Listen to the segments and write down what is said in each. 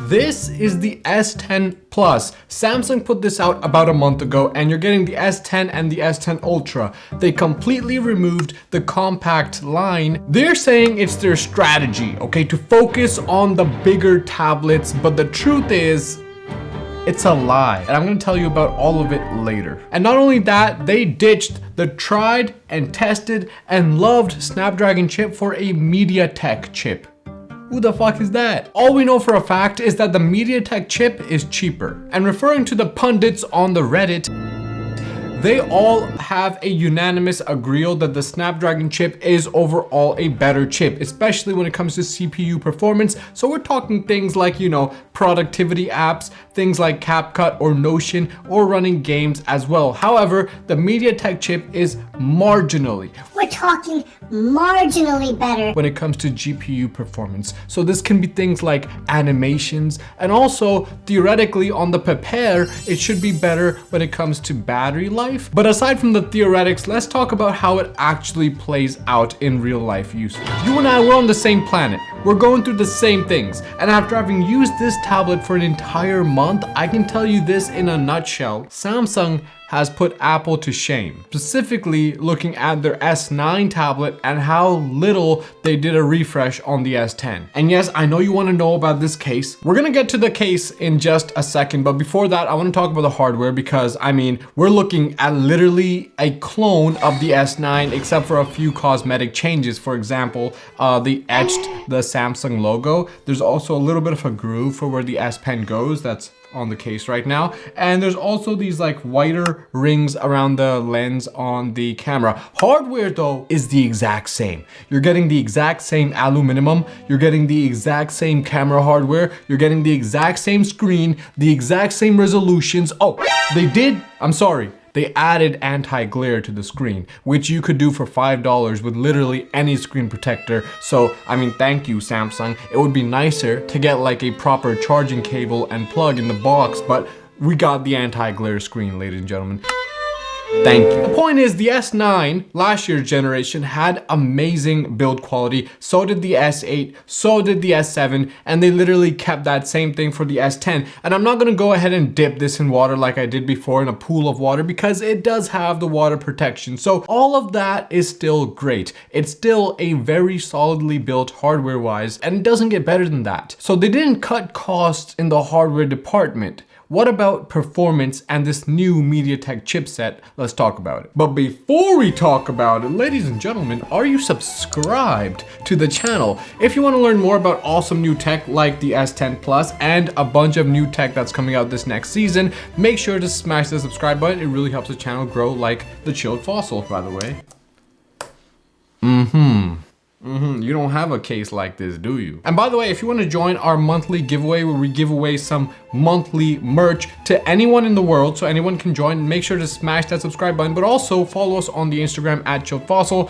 This is the S10 Plus. Samsung put this out about a month ago, and you're getting the S10 and the S10 Ultra. They completely removed the compact line. They're saying it's their strategy, okay, to focus on the bigger tablets, but the truth is, it's a lie, and I'm gonna tell you about all of it later. And not only that, they ditched the tried and tested and loved Snapdragon chip for a MediaTek chip. Who the fuck is that? All we know for a fact is that the MediaTek chip is cheaper. And referring to the pundits on the Reddit, they all have a unanimous agreement that the Snapdragon chip is overall a better chip, especially when it comes to CPU performance. So we're talking things like, you know, productivity apps, things like CapCut or Notion, or running games as well. However, the MediaTek chip is marginally, we're talking marginally better when it comes to GPU performance. So this can be things like animations, and also theoretically on the prepare, it should be better when it comes to battery life. But aside from the theoretics, let's talk about how it actually plays out in real life usage. You and I, we're on the same planet. We're going through the same things. And after having used this tablet for an entire month, I can tell you this in a nutshell. Samsung has put Apple to shame, specifically looking at their S9 tablet and how little they did a refresh on the S10. And yes, I know you want to know about this case. We're gonna get to the case in just a second, but before that, I want to talk about the hardware because, I mean, we're looking at literally a clone of the S9 except for a few cosmetic changes. For example, they etched the Samsung logo. There's also a little bit of a groove for where the S Pen goes. That's on the case right now, and there's also these like whiter rings around the lens on the camera. Hardware though is the exact same. You're getting the exact same aluminum, you're getting the exact same camera hardware, you're getting the exact same screen, the exact same resolutions. Oh, they added anti-glare to the screen, which you could do for $5 with literally any screen protector. So, I mean, thank you, Samsung. It would be nicer to get like a proper charging cable and plug in the box, but we got the anti-glare screen, ladies and gentlemen. Thank you. The point is, the S9, last year's generation, had amazing build quality. So did the S8, so did the S7, and they literally kept that same thing for the S10. And I'm not gonna go ahead and dip this in water like I did before in a pool of water because it does have the water protection. So all of that is still great. It's still a very solidly built hardware-wise, and it doesn't get better than that. So they didn't cut costs in the hardware department. What about performance and this new MediaTek chipset? Let's talk about it. But before we talk about it, ladies and gentlemen, are you subscribed to the channel? If you want to learn more about awesome new tech like the S10 Plus and a bunch of new tech that's coming out this next season, make sure to smash the subscribe button. It really helps the channel grow like the chilled fossil, by the way. You don't have a case like this, do you? And by the way, if you want to join our monthly giveaway where we give away some monthly merch to anyone in the world, so anyone can join, make sure to smash that subscribe button, but also follow us on the Instagram at chilledfossil,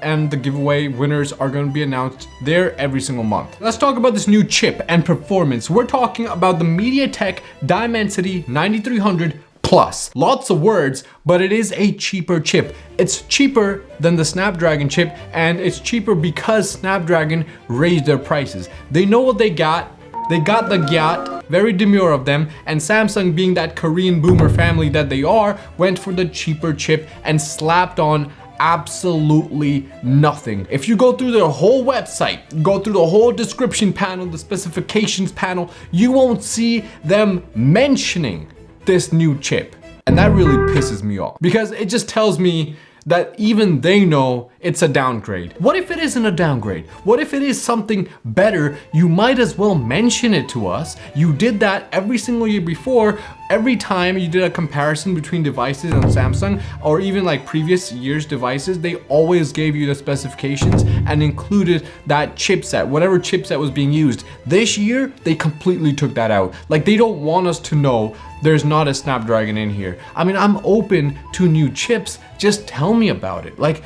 and the giveaway winners are going to be announced there every single month. Let's talk about this new chip and performance. We're talking about the MediaTek Dimensity 9300 Plus. Lots of words, but it is a cheaper chip. It's cheaper than the Snapdragon chip, and it's cheaper because Snapdragon raised their prices. They know what they got. They got the gyat, very demure of them, and Samsung, being that Korean boomer family that they are, went for the cheaper chip and slapped on absolutely nothing. If you go through their whole website, go through the whole description panel, the specifications panel, you won't see them mentioning this new chip. And that really pisses me off because it just tells me that even they know it's a downgrade. What if it isn't a downgrade? What if it is something better? You might as well mention it to us. You did that every single year before. Every time you did a comparison between devices on Samsung or even like previous year's devices, they always gave you the specifications and included that chipset, whatever chipset was being used. This year, they completely took that out. Like, they don't want us to know there's not a Snapdragon in here. I mean, I'm open to new chips. Just tell me about it. Like,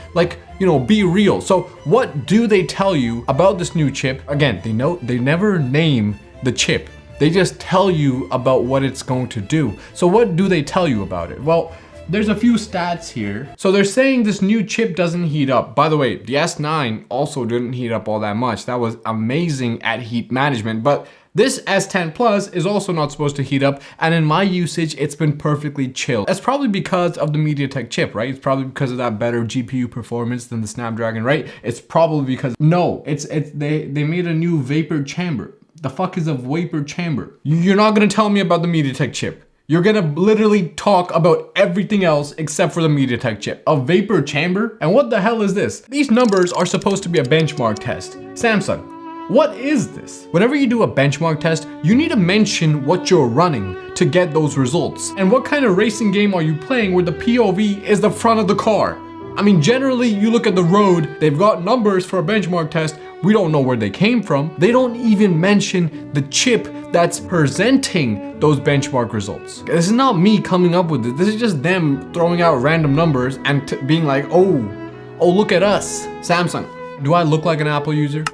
you know, be real. So what do they tell you about this new chip? Again, they never name the chip. They just tell you about what it's going to do. So what do they tell you about it? Well, there's a few stats here. So they're saying this new chip doesn't heat up. By the way, the S9 also didn't heat up all that much. That was amazing at heat management, but This S10 Plus is also not supposed to heat up, and in my usage, it's been perfectly chill. That's probably because of the MediaTek chip, right? It's probably because of that better GPU performance than the Snapdragon, right? It's probably because, no, they made a new vapor chamber. The fuck is a vapor chamber? You're not gonna tell me about the MediaTek chip. You're gonna literally talk about everything else except for the MediaTek chip. A vapor chamber? And what the hell is this? These numbers are supposed to be a benchmark test. Samsung, what is this? Whenever you do a benchmark test, you need to mention what you're running to get those results. And what kind of racing game are you playing where the POV is the front of the car? I mean, generally, you look at the road, they've got numbers for a benchmark test. We don't know where they came from. They don't even mention the chip that's presenting those benchmark results. This is not me coming up with it. This is just them throwing out random numbers and being like, oh, look at us, Samsung. Do I look like an Apple user?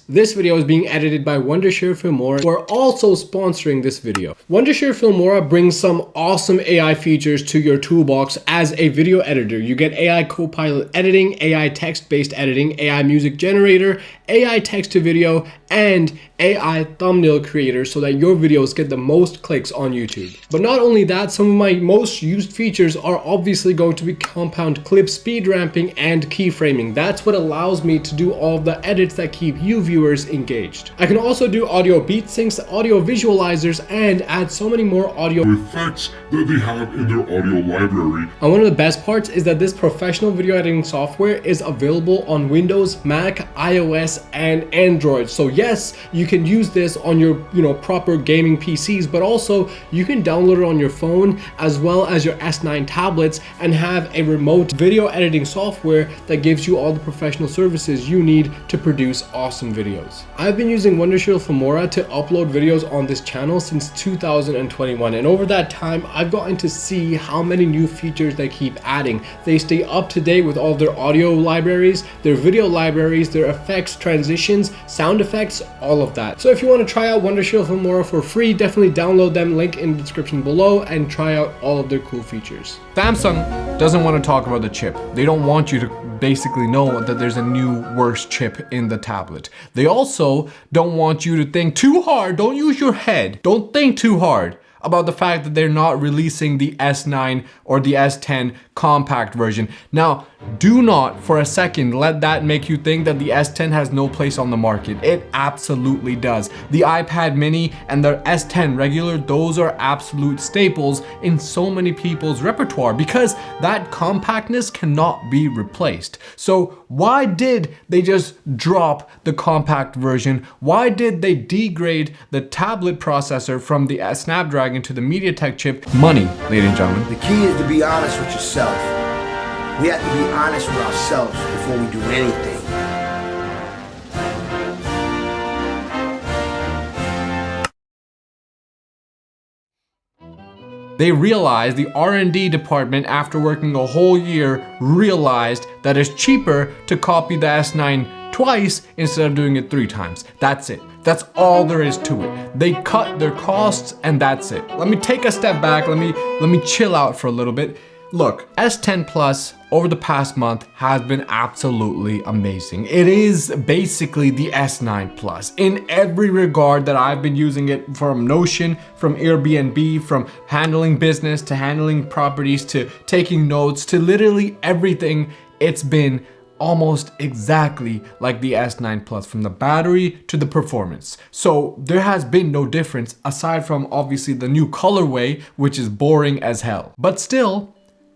This video is being edited by Wondershare Filmora, who are also sponsoring this video. Wondershare Filmora brings some awesome AI features to your toolbox as a video editor. You get AI Copilot editing, AI text-based editing, AI music generator, AI text to video, and AI thumbnail creator so that your videos get the most clicks on YouTube. But not only that, some of my most used features are obviously going to be compound clip speed ramping and keyframing. That's what allows me to do all of the edits that keep you viewers engaged. I can also do audio beat syncs, audio visualizers, and add so many more audio effects that they have in their audio library. And one of the best parts is that this professional video editing software is available on Windows, Mac, iOS, and Android. So yes, you can use this on your proper gaming PCs, but also you can download it on your phone as well as your S9 tablets and have a remote video editing software that gives you all the professional services you need to produce awesome videos. I've been using Wondershare Filmora to upload videos on this channel since 2021, and over that time I've gotten to see how many new features they keep adding. They stay up to date with all of their audio libraries, their video libraries, their effects, transitions, sound effects, all of that. So if you want to try out Wondershare Filmora for free, definitely download them, link in the description below, and try out all of their cool features. Samsung doesn't want to talk about the chip. They don't want you to basically know that there's a new worse chip in the tablet. They also don't want you to think too hard. Don't use your head. Don't think too hard about the fact that they're not releasing the S9 or the S10 compact version. Now, do not for a second let that make you think that the S10 has no place on the market. It absolutely does. The iPad mini and the S10 regular, those are absolute staples in so many people's repertoire because that compactness cannot be replaced. So why did they just drop the compact version? Why did they degrade the tablet processor from the Snapdragon to the MediaTek chip? Money, ladies and gentlemen. The key is to be honest with yourself. We have to be honest with ourselves before we do anything. They realized, the R&D department, after working a whole year, realized that it's cheaper to copy the S9 twice instead of doing it 3 times. That's it. That's all there is to it. They cut their costs and that's it. Let me take a step back. Let me chill out for a little bit. Look, S10 Plus over the past month has been absolutely amazing. It is basically the S9 Plus in every regard that I've been using it, from Notion, from Airbnb, from handling business to handling properties to taking notes to literally everything. It's been almost exactly like the S9 Plus, from the battery to the performance. So there has been no difference aside from obviously the new colorway, which is boring as hell. But still,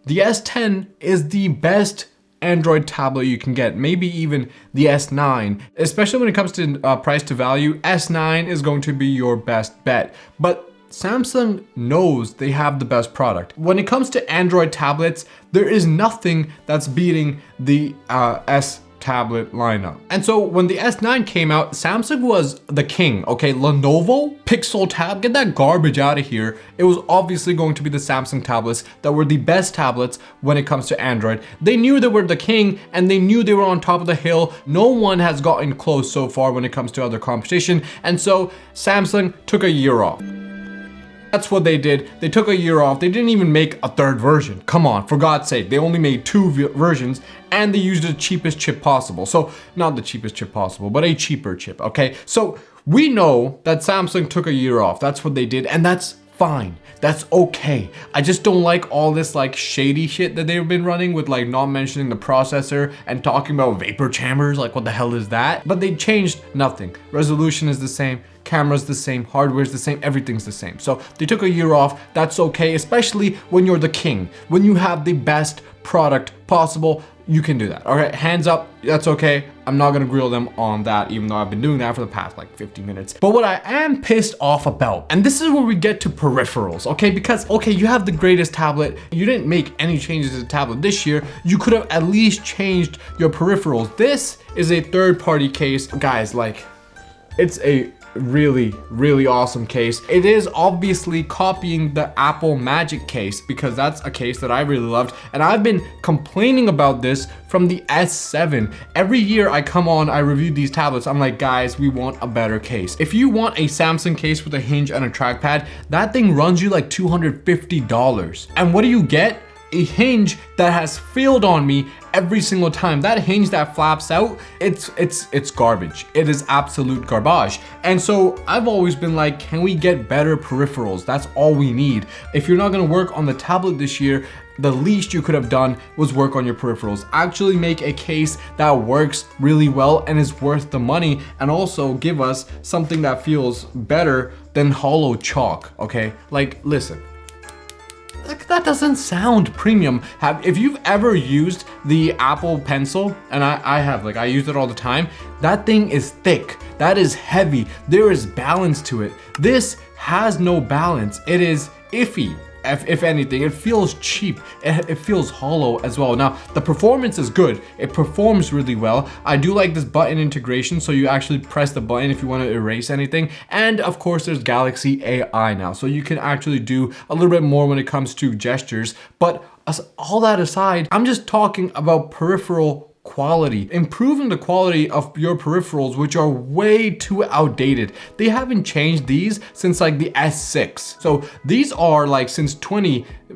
the S10 is the best Android tablet you can get, maybe even the S9. Especially when it comes to price to value, S9 is going to be your best bet. But Samsung knows they have the best product. When it comes to Android tablets, there is nothing that's beating the S tablet lineup. And so when the S9 came out, Samsung was the king, okay? Lenovo, Pixel Tab, get that garbage out of here. It was obviously going to be the Samsung tablets that were the best tablets when it comes to Android. They knew they were the king and they knew they were on top of the hill. No one has gotten close so far when it comes to other competition. And so Samsung took a year off. That's what they did. They took a year off. They didn't even make a 3rd version. Come on, for God's sake. They only made 2 versions and they used the cheapest chip possible. So not the cheapest chip possible, but a cheaper chip, okay? So We know that Samsung took a year off. That's what they did, and that's fine. That's okay. I just don't like all this like shady shit that they've been running with, like not mentioning the processor and talking about vapor chambers. Like, what the hell is that? But they changed nothing. Resolution is the same, camera's the same, hardware's the same, everything's the same. So they took a year off. That's okay, especially when you're the king, when you have the best product possible. You can do that. All right, hands up, that's okay. I'm not gonna grill them on that, even though I've been doing that for the past like 50 minutes. But what I am pissed off about, and this is where we get to peripherals, okay? Because, okay, you have the greatest tablet. You didn't make any changes to the tablet this year. You could have at least changed your peripherals. This is a third-party case. Guys, like, it's a really awesome case. It is obviously copying the Apple Magic case because that's a case that I really loved, and I've been complaining about this from the S7. Every year I come on, I review these tablets, I'm like, guys, we want a better case. If you want a Samsung case with a hinge and a trackpad, that thing runs you like $250. And what do you get? A hinge that has failed on me every single time. That hinge that flaps out, it's garbage. It is absolute garbage. And so I've always been like, can we get better peripherals? That's all we need. If you're not gonna work on the tablet this year, the least you could have done was work on your peripherals. Actually make a case that works really well and is worth the money, and also give us something that feels better than hollow chalk, okay? Like, listen. That doesn't sound premium. If you've ever used the Apple Pencil, and I have, like, I use it all the time, that thing is thick, that is heavy, there is balance to it. This has no balance. It is iffy. If anything, it feels cheap. It feels hollow as well. Now, the performance is good. It performs really well. I do like this button integration, so you actually press the button if you want to erase anything. And of course, there's Galaxy AI now, so you can actually do a little bit more when it comes to gestures. But all that aside, I'm just talking about peripheral quality, improving the quality of your peripherals, which are way too outdated. They haven't changed these since like the S6. So these are like since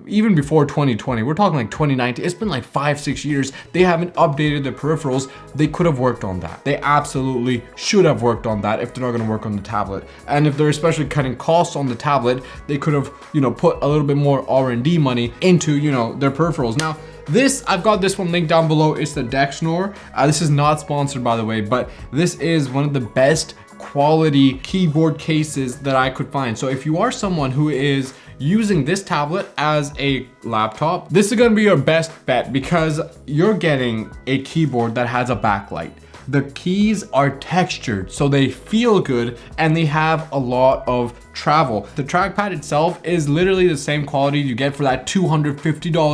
even before 2020, we're talking like 2019. It's been like 5-6 years. They haven't updated their peripherals. They could have worked on that. They absolutely should have worked on that if they're not going to work on the tablet. And if they're especially cutting costs on the tablet, they could have, you know, put a little bit more R&D money into, you know, their peripherals. Now, I've got this one linked down below. It's the Dexnor. This is not sponsored, by the way, but this is one of the best quality keyboard cases that I could find. So if you are someone who is using this tablet as a laptop, this is gonna be your best bet because you're getting a keyboard that has a backlight. The keys are textured, so they feel good and they have a lot of travel. The trackpad itself is literally the same quality you get for that $250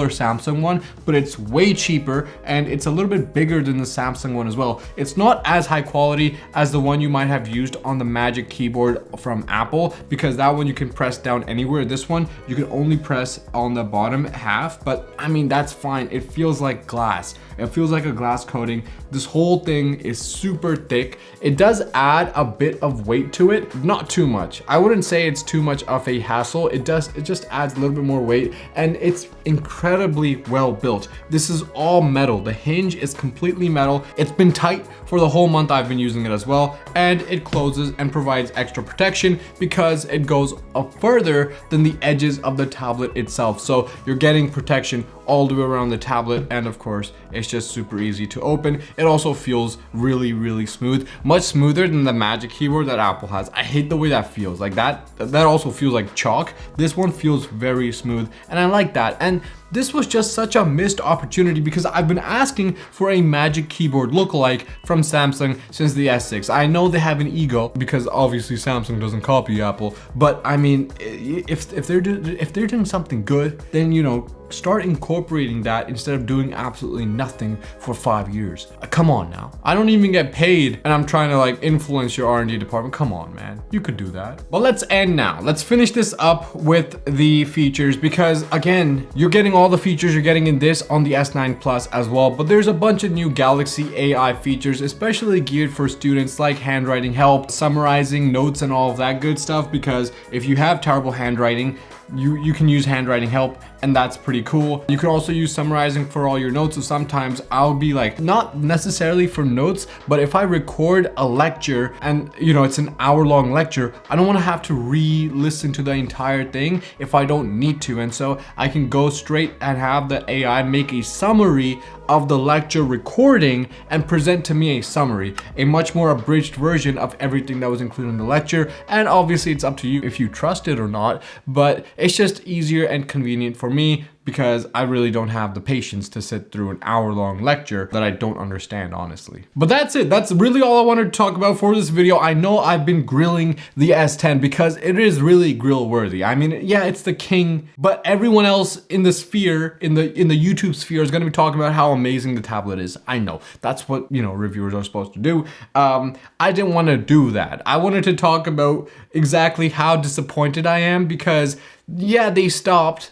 Samsung one, but it's way cheaper and it's a little bit bigger than the Samsung one as well. It's not as high quality as the one you might have used on the Magic Keyboard from Apple, because that one you can press down anywhere. This one you can only press on the bottom half, but I mean, that's fine. It feels like glass. It feels like a glass coating. This whole thing is super thick. It does add a bit of weight to it, not too much. I wouldn't say it's too much of a hassle. It just adds a little bit more weight, and it's incredibly well built. This is all metal. The hinge is completely metal. It's been tight for the whole month I've been using it as well, and it closes and provides extra protection because it goes up further than the edges of the tablet itself. So you're getting protection all the way around the tablet, and of course it's just super easy to open. It also feels really smooth, much smoother than the Magic Keyboard that Apple has. I hate the way that feels. Like that also feels like chalk. This one feels very smooth, and I like that. And this was just such a missed opportunity because I've been asking for a Magic Keyboard lookalike from Samsung since the S6. I know they have an ego because obviously Samsung doesn't copy Apple, but I mean, if they're doing something good, then, you know, start incorporating that instead of doing absolutely nothing for 5 years. Come on now. I don't even get paid and I'm trying to like influence your R&D department. Come on, man. You could do that. But let's end now. Let's finish this up with the features, because again, you're getting all the features you're getting in this on the S9 Plus as well, but there's a bunch of new Galaxy AI features, especially geared for students, like handwriting help, summarizing notes and all of that good stuff, because if you have terrible handwriting, you can use handwriting help and that's pretty cool. You can also use summarizing for all your notes. So sometimes I'll be like, not necessarily for notes, but if I record a lecture and you know, it's an hour-long lecture, I don't want to have to re-listen to the entire thing if I don't need to. And so I can go straight and have the AI make a summary of the lecture recording and present to me a summary, a much more abridged version of everything that was included in the lecture. And obviously it's up to you if you trust it or not, but it's just easier and convenient for me because I really don't have the patience to sit through an hour-long lecture that I don't understand, honestly. But that's it. That's really all I wanted to talk about for this video. I know I've been grilling the S10 because it is really grill-worthy. I mean, yeah, it's the king, but everyone else in the sphere, in the YouTube sphere, is going to be talking about how amazing the tablet is. I know. That's what, you know, reviewers are supposed to do. I didn't want to do that. I wanted to talk about exactly how disappointed I am because yeah, they stopped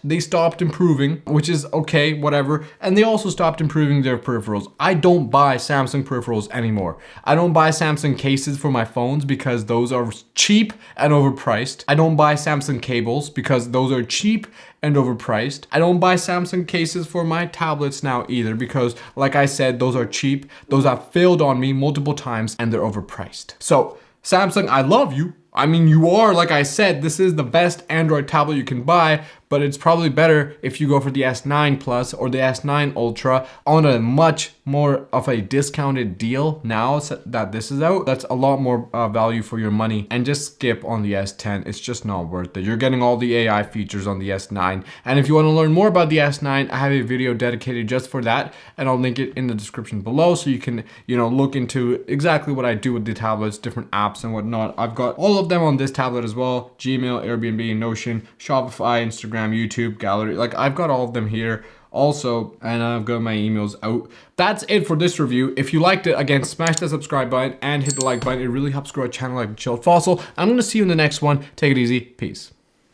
improving, which is okay, whatever. And they also stopped improving their peripherals. I don't buy Samsung peripherals anymore. I don't buy Samsung cases for my phones because those are cheap and overpriced. I don't buy Samsung cables because those are cheap and overpriced. I don't buy Samsung cases for my tablets now either because, like I said, those are cheap. Those have failed on me multiple times and they're overpriced. So Samsung, I love you. I mean, you are, like I said, this is the best Android tablet you can buy, but it's probably better if you go for the S9 Plus or the S9 Ultra on a much more of a discounted deal now that this is out. That's a lot more value for your money, and just skip on the S10. It's just not worth it. You're getting all the AI features on the S9. And if you want to learn more about the S9, I have a video dedicated just for that, and I'll link it in the description below so you can, you know, look into exactly what I do with the tablets, different apps and whatnot. I've got all of them on this tablet as well: Gmail, Airbnb, Notion, Shopify, Instagram, YouTube, Gallery. Like, I've got all of them here also, and I've got my emails out. That's it for this review. If you liked it, again, smash that subscribe button and hit the like button. It really helps grow a channel like Chilled Fossil. I'm gonna see you in the next one. Take it easy. Peace.